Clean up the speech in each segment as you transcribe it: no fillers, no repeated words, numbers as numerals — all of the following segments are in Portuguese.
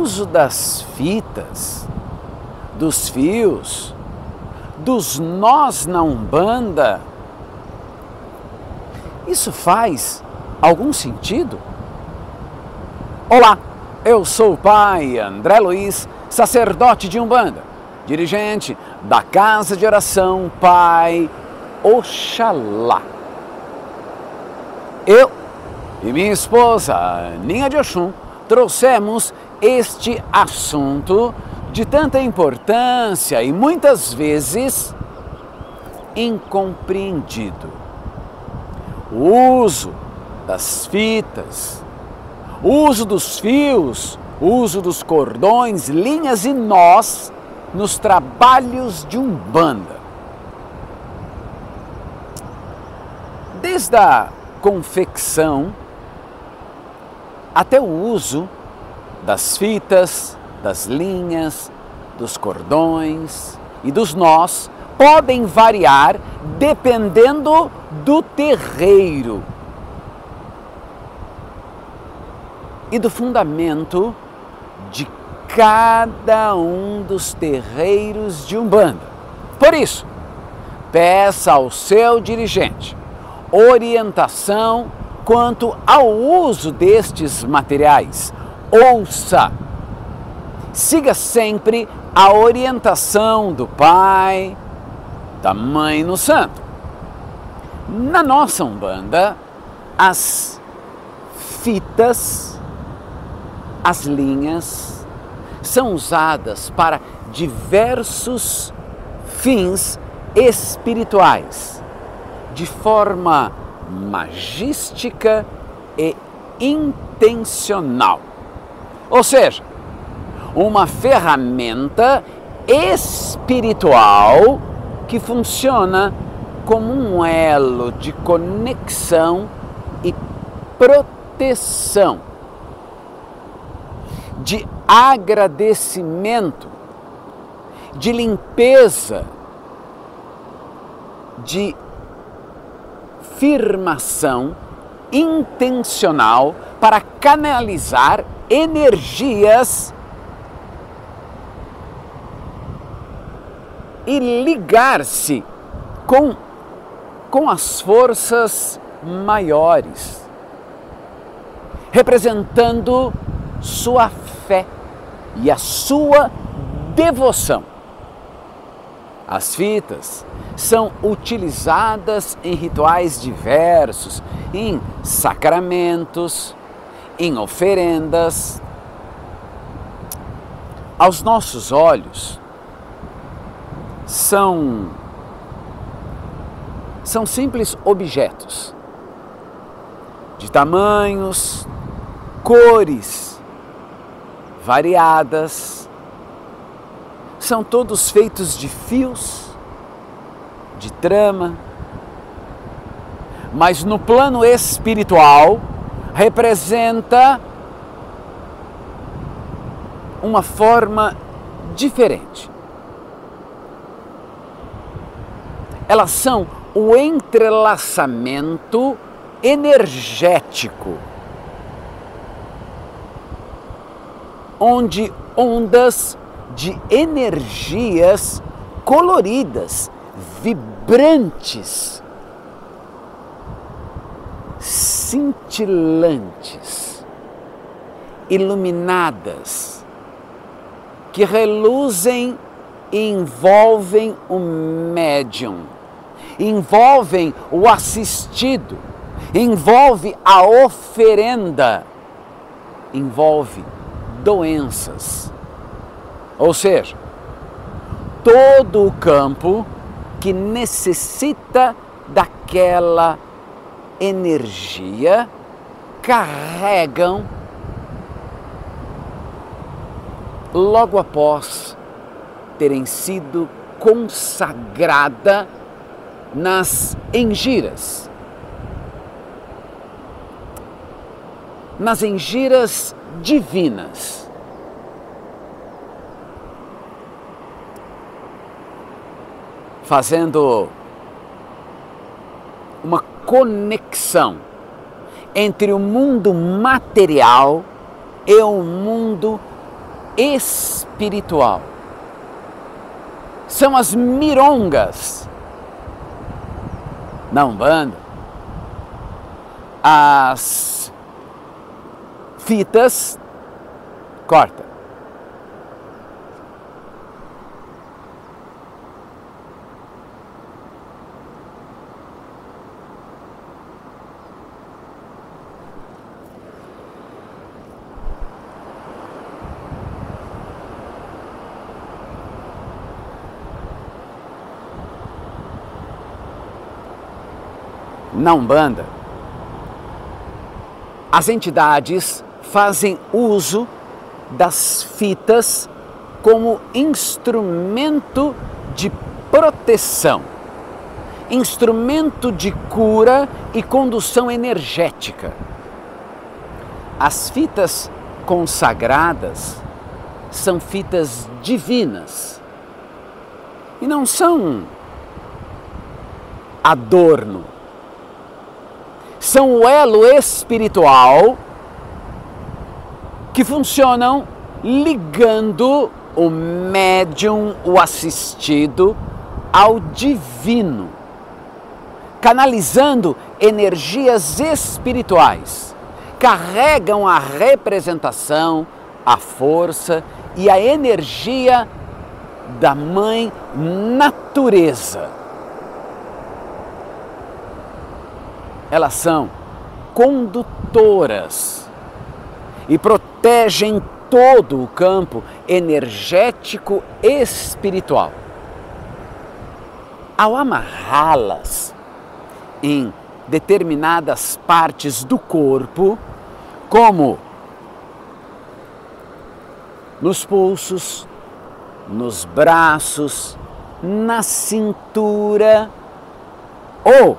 uso das fitas, dos fios, dos nós na Umbanda, isso faz algum sentido? Olá, eu sou o Pai André Luiz, sacerdote de Umbanda, dirigente da Casa de Oração Pai Oxalá. Eu e minha esposa, Ninha de Oxum, trouxemos este assunto de tanta importância e muitas vezes incompreendido. O uso das fitas, o uso dos fios, o uso dos cordões, linhas e nós nos trabalhos de Umbanda. Desde a confecção até o uso das fitas, das linhas, dos cordões e dos nós podem variar dependendo do terreiro e do fundamento de cada um dos terreiros de Umbanda. Por isso, peça ao seu dirigente orientação quanto ao uso destes materiais. Ouça, siga sempre a orientação do Pai, da Mãe no Santo. Na nossa Umbanda, as fitas, as linhas, são usadas para diversos fins espirituais, de forma magística e intencional. Ou seja, uma ferramenta espiritual que funciona como um elo de conexão e proteção, de agradecimento, de limpeza, de afirmação intencional para canalizar energias e ligar-se com as forças maiores, representando sua fé e a sua devoção. As fitas são utilizadas em rituais diversos, em sacramentos, em oferendas. Aos nossos olhos, são simples objetos de tamanhos, cores variadas. São todos feitos de fios, de trama, mas no plano espiritual representa uma forma diferente. Elas são o entrelaçamento energético, onde ondas de energias coloridas, vibrantes, cintilantes, iluminadas, que reluzem e envolvem o médium, envolvem o assistido, envolve a oferenda, envolve doenças. Ou seja, todo o campo que necessita daquela energia carregam logo após terem sido consagrada nas engiras. Nas engiras divinas. Fazendo uma conexão entre o mundo material e o mundo espiritual. São as mirongas na Umbanda, as fitas, corta. Na Umbanda, as entidades fazem uso das fitas como instrumento de proteção, instrumento de cura e condução energética. As fitas consagradas são fitas divinas e não são adorno. São o elo espiritual que funcionam ligando o médium, o assistido, ao divino, canalizando energias espirituais, carregam a representação, a força e a energia da Mãe Natureza. Elas são condutoras e protegem todo o campo energético espiritual. Ao amarrá-las em determinadas partes do corpo, como nos pulsos, nos braços, na cintura ou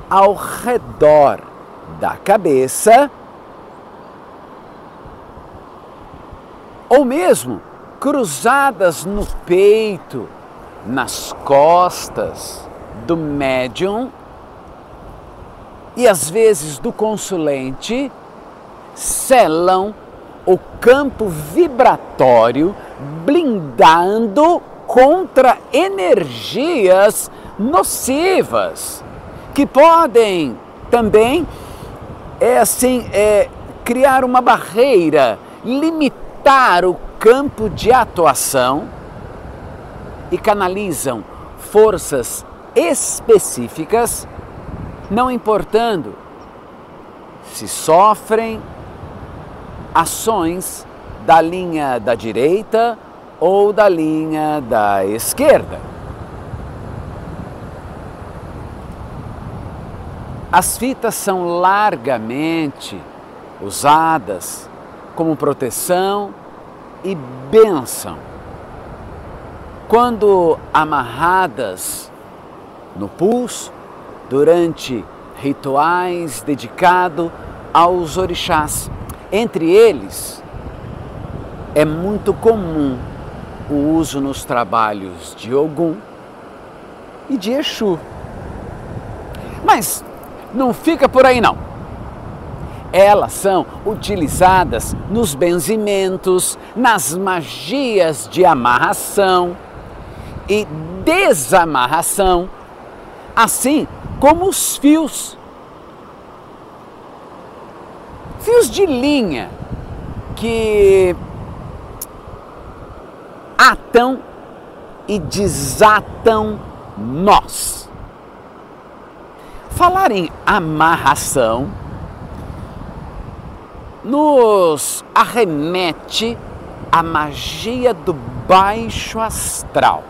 ao redor da cabeça, ou mesmo cruzadas no peito, nas costas do médium e às vezes do consulente, selam o campo vibratório, blindando contra energias nocivas, que podem também criar uma barreira, limitar o campo de atuação e canalizam forças específicas, não importando se sofrem ações da linha da direita ou da linha da esquerda. As fitas são largamente usadas como proteção e bênção. Quando amarradas no pulso, durante rituais dedicados aos orixás. Entre eles, é muito comum o uso nos trabalhos de Ogum e de Exu. Mas não fica por aí não. Elas são utilizadas nos benzimentos, nas magias de amarração e desamarração, assim como os fios. Fios de linha que atam e desatam nós. Falar em amarração nos arremete à magia do baixo astral,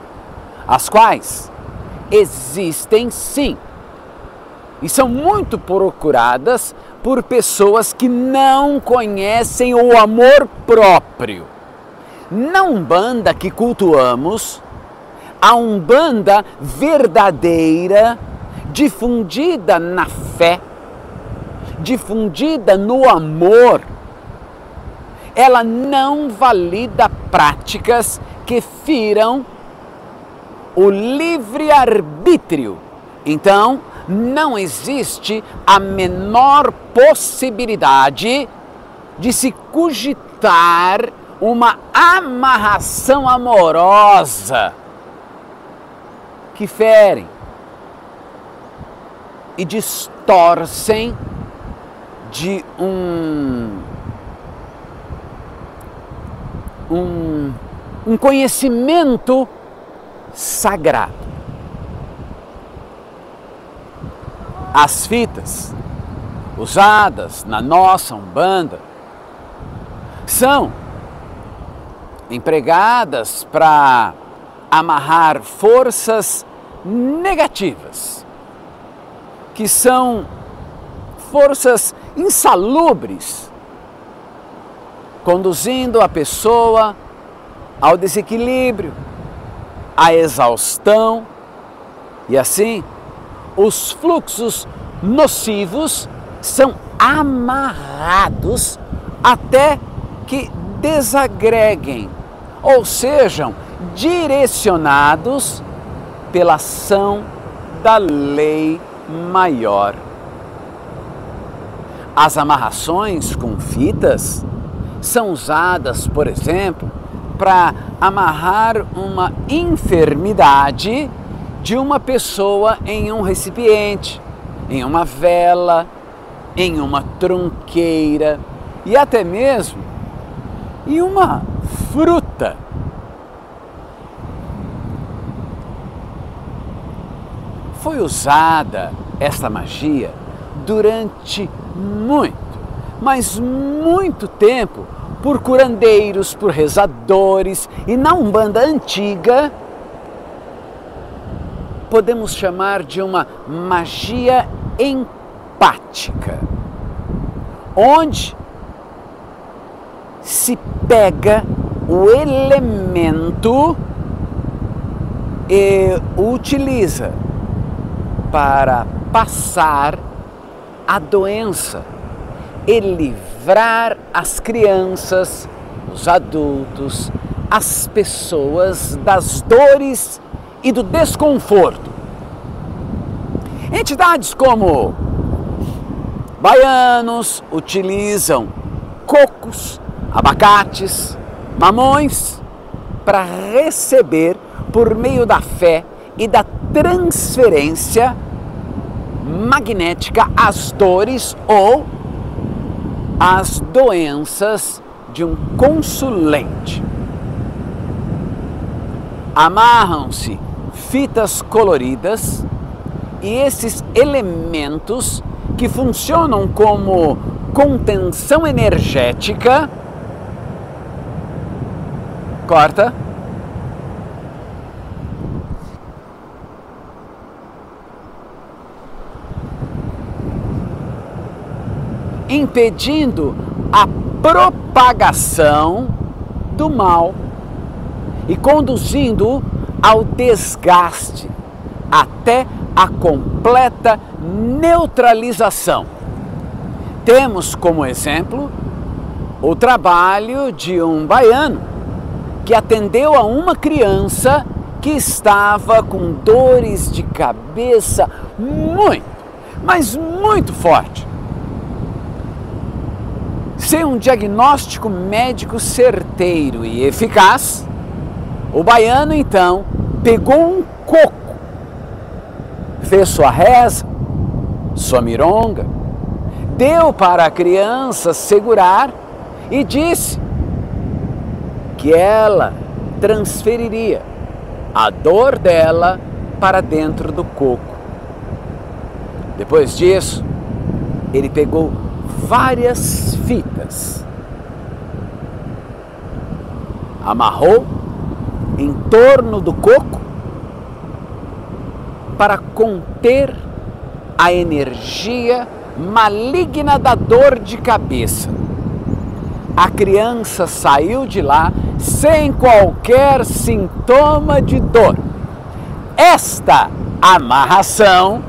as quais existem sim e são muito procuradas por pessoas que não conhecem o amor próprio. Na Umbanda que cultuamos, a Umbanda verdadeira, difundida na fé, difundida no amor, ela não valida práticas que firam o livre-arbítrio. Então, não existe a menor possibilidade de se cogitar uma amarração amorosa que ferem e distorcem de um conhecimento sagrado. As fitas usadas na nossa Umbanda são empregadas para amarrar forças negativas, que são forças insalubres, conduzindo a pessoa ao desequilíbrio, à exaustão, e assim os fluxos nocivos são amarrados até que desagreguem ou sejam direcionados pela ação da lei maior. As amarrações com fitas são usadas, por exemplo, para amarrar uma enfermidade de uma pessoa em um recipiente, em uma vela, em uma trunqueira e até mesmo em uma fruta. Foi usada esta magia durante mas muito tempo por curandeiros, por rezadores, e na Umbanda antiga podemos chamar de uma magia empática, onde se pega o elemento e o utiliza para passar a doença e livrar as crianças, os adultos, as pessoas das dores e do desconforto. Entidades como baianos utilizam cocos, abacates, mamões para receber, por meio da fé e da transferência magnética, as dores ou as doenças de um consulente. Amarram-se fitas coloridas e esses elementos que funcionam como contenção energética. Corta. Impedindo a propagação do mal e conduzindo ao desgaste até a completa neutralização. Temos como exemplo o trabalho de um baiano que atendeu a uma criança que estava com dores de cabeça mas muito forte. Sem um diagnóstico médico certeiro e eficaz, o baiano então pegou um coco, fez sua reza, sua mironga, deu para a criança segurar e disse que ela transferiria a dor dela para dentro do coco. Depois disso, ele pegou várias fitas, amarrou em torno do coco para conter a energia maligna da dor de cabeça. A criança saiu de lá sem qualquer sintoma de dor. Esta amarração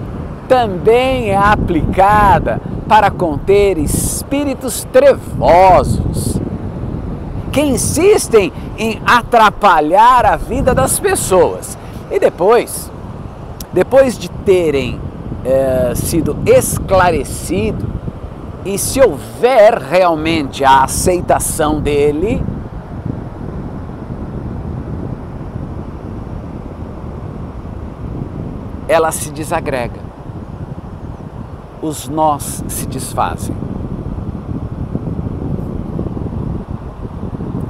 também é aplicada para conter espíritos trevosos que insistem em atrapalhar a vida das pessoas. E depois de terem sido esclarecido, e se houver realmente a aceitação dele, ela se desagrega. Os nós se desfazem.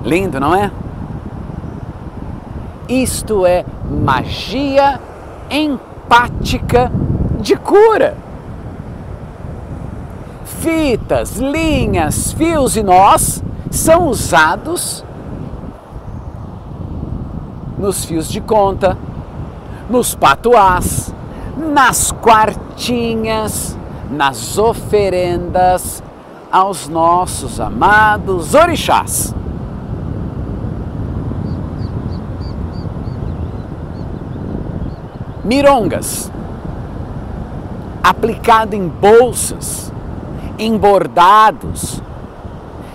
Lindo, não é? Isto é magia empática de cura. Fitas, linhas, fios e nós são usados nos fios de conta, nos patuás, nas quartinhas, nas oferendas aos nossos amados orixás. Mirongas, aplicado em bolsas, em bordados,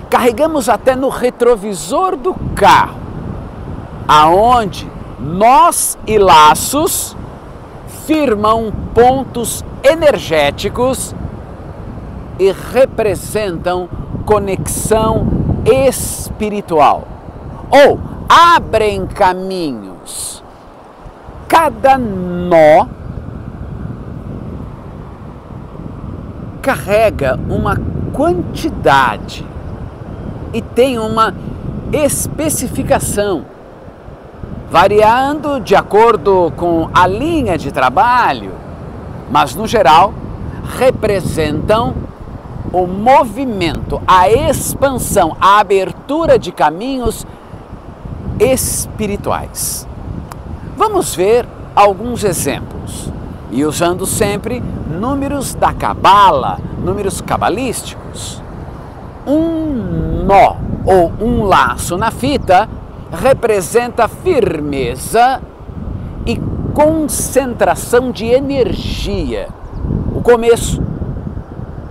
carregamos até no retrovisor do carro, aonde nós e laços firmam pontos energéticos e representam conexão espiritual, ou abrem caminhos. Cada nó carrega uma quantidade e tem uma especificação, variando de acordo com a linha de trabalho, mas no geral representam o movimento, a expansão, a abertura de caminhos espirituais. Vamos ver alguns exemplos, e usando sempre números da Cabala, números cabalísticos. Um nó ou um laço na fita representa firmeza e concentração de energia. O começo,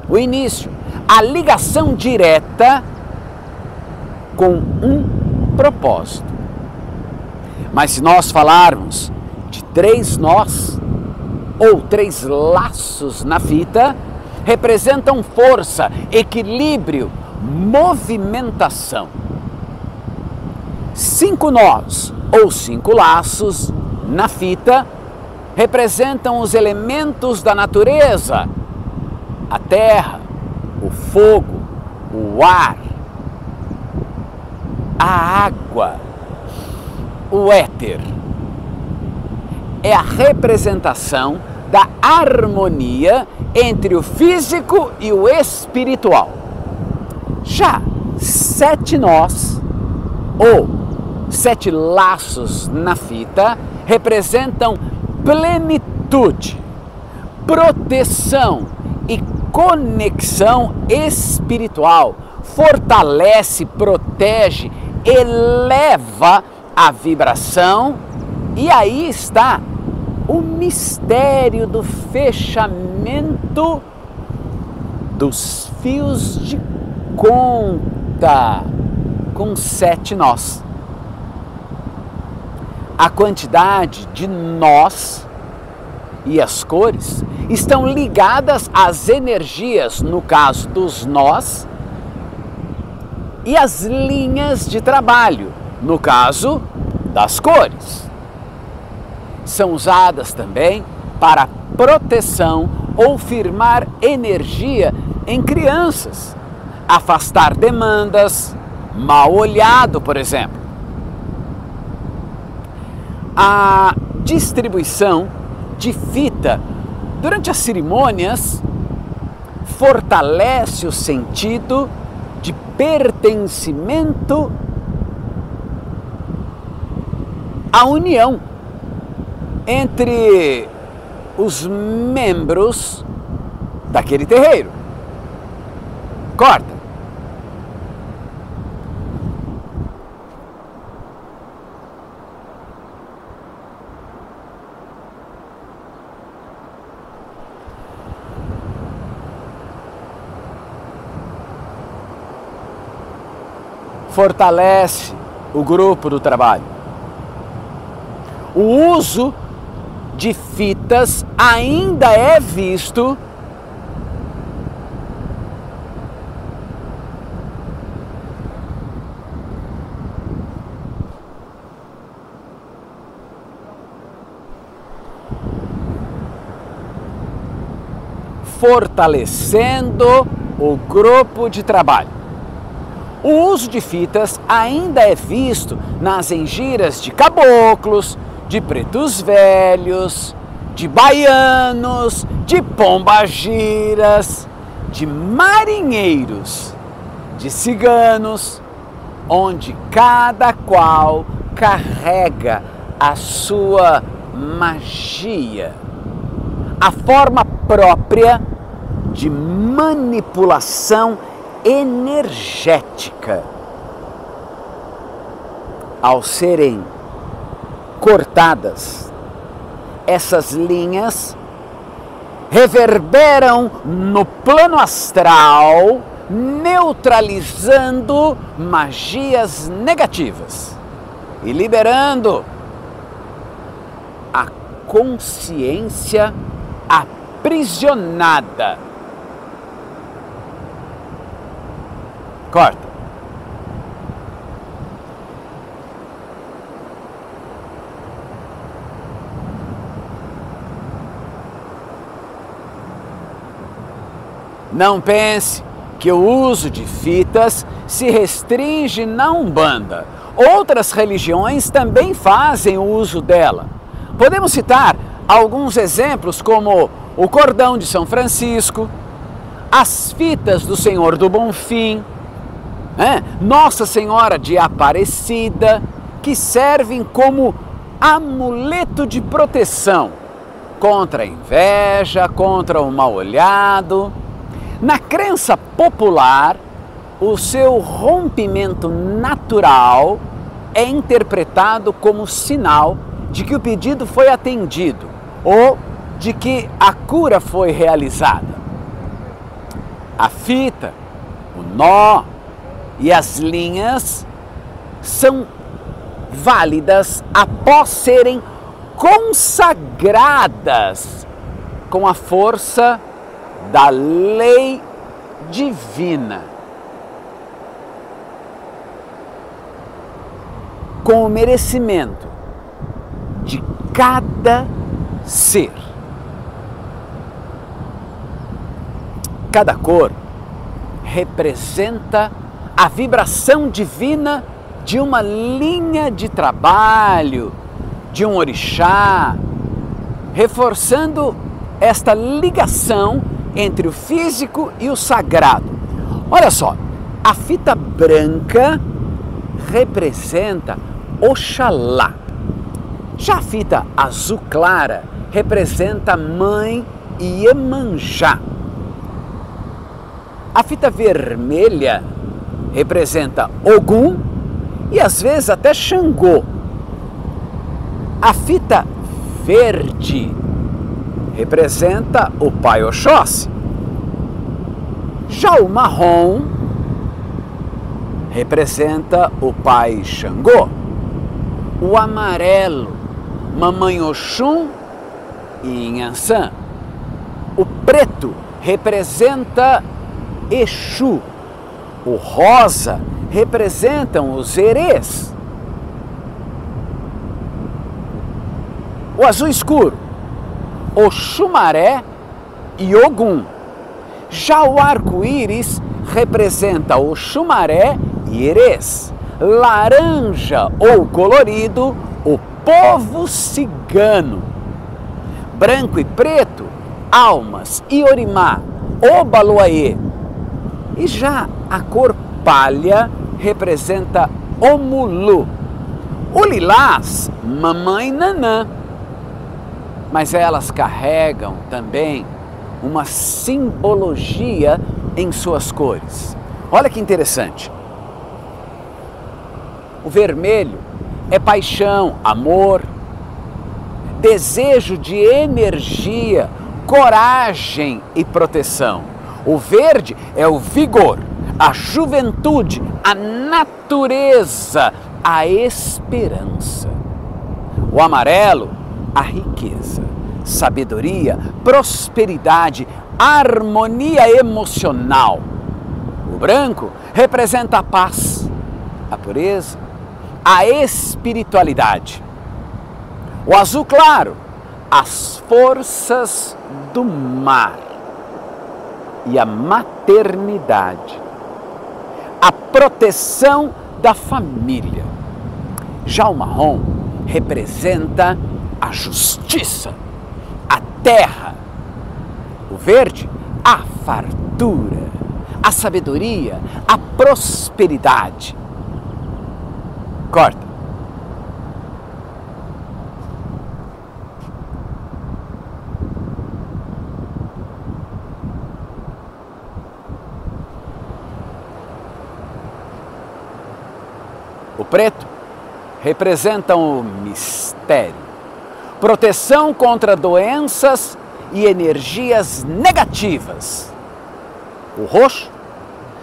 o início, a ligação direta com um propósito. Mas se nós falarmos de 3 nós ou 3 laços na fita, representam força, equilíbrio, movimentação. 5 nós ou 5 laços na fita representam os elementos da natureza, a terra, o fogo, o ar, a água, o éter. É a representação da harmonia entre o físico e o espiritual. Já 7 nós ou 7 laços na fita representam plenitude, proteção e conexão espiritual. Fortalece, protege, eleva a vibração, e aí está o mistério do fechamento dos fios de conta com 7 nós. A quantidade de nós e as cores estão ligadas às energias, no caso dos nós, e as linhas de trabalho, no caso das cores. São usadas também para proteção ou firmar energia em crianças, afastar demandas, mal olhado, por exemplo. A distribuição de fita durante as cerimônias fortalece o sentido de pertencimento à união entre os membros daquele terreiro. Corta. Fortalece o grupo do trabalho. O uso de fitas ainda é visto fortalecendo o grupo de trabalho. O uso de fitas ainda é visto nas engiras de caboclos, de pretos velhos, de baianos, de pombagiras, de marinheiros, de ciganos, onde cada qual carrega a sua magia, a forma própria de manipulação energética. Ao serem cortadas, essas linhas reverberam no plano astral, neutralizando magias negativas e liberando a consciência aprisionada. Corta. Não pense que o uso de fitas se restringe na Umbanda. Outras religiões também fazem o uso dela. Podemos citar alguns exemplos como o cordão de São Francisco, as fitas do Senhor do Bonfim, Nossa Senhora de Aparecida, que servem como amuleto de proteção contra a inveja, contra o mal-olhado. Na crença popular, o seu rompimento natural é interpretado como sinal de que o pedido foi atendido ou de que a cura foi realizada. A fita, o nó e as linhas são válidas após serem consagradas com a força da lei divina, com o merecimento de cada ser. Cada cor representa a vibração divina de uma linha de trabalho, de um orixá, reforçando esta ligação entre o físico e o sagrado. Olha só, a fita branca representa Oxalá. Já a fita azul clara representa Mãe Iemanjá. A fita vermelha representa Ogum e às vezes até Xangô. A fita verde representa o Pai Oxóssi. Já o marrom representa o Pai Xangô. O amarelo, Mamãe Oxum e Inhansã. O preto representa Exu. O rosa representam os erês. O azul escuro, Oxumaré e Ogum. Já o arco-íris representa Oxumaré e Erês. Laranja ou colorido, o povo cigano. Branco e preto, Almas e Orimá, Obaloaê. E já a cor palha representa Omulu. O lilás, Mamãe Nanã. Mas elas carregam também uma simbologia em suas cores. Olha que interessante. O vermelho é paixão, amor, desejo de energia, coragem e proteção. O verde é o vigor, a juventude, a natureza, a esperança. O amarelo, a riqueza, sabedoria, prosperidade, harmonia emocional. O branco representa a paz, a pureza, a espiritualidade. O azul claro, as forças do mar. e a maternidade, a proteção da família. Já o marrom representa a justiça, a terra. O verde, a fartura, a sabedoria, a prosperidade. Corta. O preto representa o mistério, proteção contra doenças e energias negativas. O roxo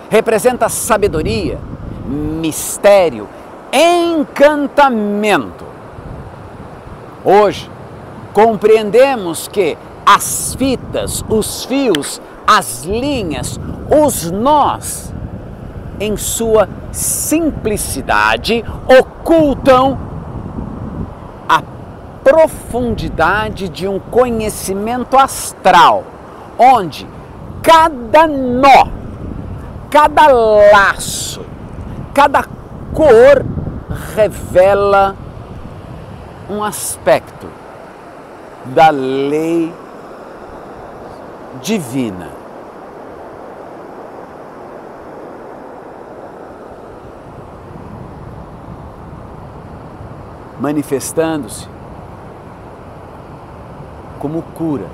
representa sabedoria, mistério, encantamento. Hoje, compreendemos que as fitas, os fios, as linhas, os nós, em sua simplicidade, ocultam a profundidade de um conhecimento astral, onde cada nó, cada laço, cada cor revela um aspecto da lei divina. Manifestando-se como cura,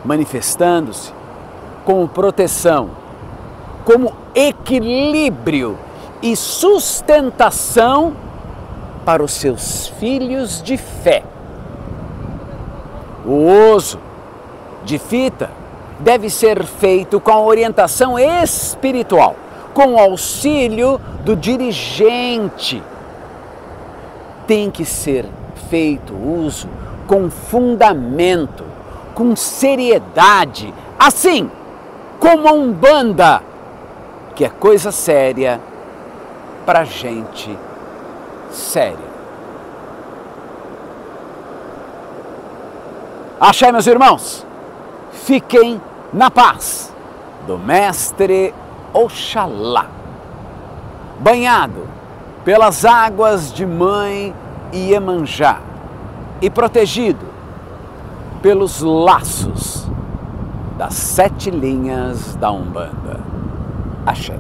manifestando-se como proteção, como equilíbrio e sustentação para os seus filhos de fé. O uso de fita deve ser feito com a orientação espiritual, com o auxílio do dirigente. Tem que ser feito uso com fundamento, com seriedade, assim como a Umbanda, que é coisa séria para gente séria. Axé, meus irmãos, fiquem na paz do Mestre Oxalá, banhado pelas águas de Mãe Iemanjá e protegido pelos laços das 7 linhas da Umbanda. Axé.